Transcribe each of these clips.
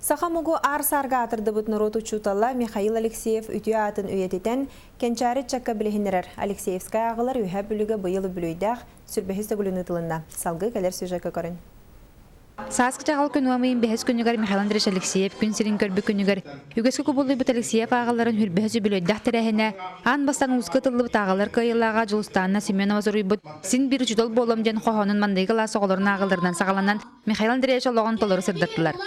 Сахамугу арсарга атырдыбыт нороту чуталла Михаил Алексеев үтү атын үйететен кенчары чакка билихинерер. Алексеевская ағылар үйә бүлігі бұйылы бүлүйдәқ сүрбехіз төгіліні тылында. Салғы кәлер сюжетка көрін. Сааск жағал күн уамайын бәхіз күнігер Михаил Андреевич Алексеев күн сирин көрбі күнігер. Югескі күбулы бұт Алексеев ағаларын хүрбәхізі бүлөйдәқ тәрәхіне ан бастан ұзқы тылы бұт ағалар кайылаға жылыстанына Семенова зоруй бұт син бір жүдол болым ден қоғанын мандайғы ласы оғыларын ағаларынан сағаланан Михаил Андреевич олығын толыры сырдаттылар.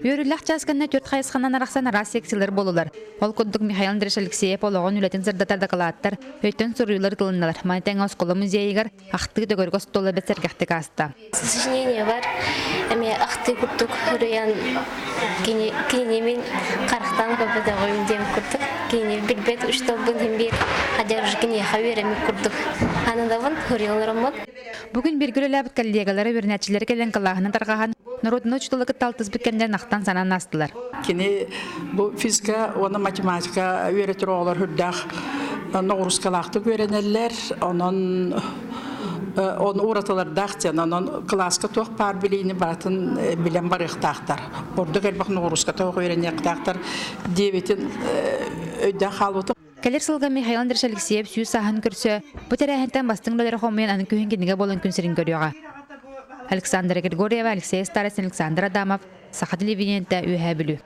Өрілләқ жазғанна төрт қайысқанан арақсан арас сексилер болулар. Ол күддік Михаил Андреевич Алексеев олығын үлетін зырдатарды қылаттар, өттен сұруйлар тылынналар. Манитәң ауысқолы музейігер ақтығы дөгөргіс толы бәтсергәхті қасты. Сожаление бар, әме ақты күрттік үрейен кейінемен қарықтан көпіді ғойын дем күрттік. Кейіне білбет үштіл бұн хембер қадяржы кейіне қауереме күрттік. Анадауын үрейенлерімін. Бүгін бергілі ләбіт коллегалары өрнәтшілер келен қылағының тарғаған народный учтылығы талтыз біткендер нақтан санан астылар. Кені бұл физика, оны математика өретір оғылар хүрдәқ нағырысқалақты көренелер, оны ұратылардақ ден, оны класқа тоқ пар білейіні батын білен бар иқтақтар. Орды кәлбақ нағырысқа тоқ өрене иқтақтар дебетін өйдәқ қалуыты. Кәлер сылға Михаил Андреевич Алексеев сүйі сағын көрсі, бұт әрәхінтен бастың лөлері қомайын анын күйін кенеге болын күнсерін көріуға. Александра Григорьева, Алексей Старец, Александр Адамов, Саха телевидениеде үйә білу.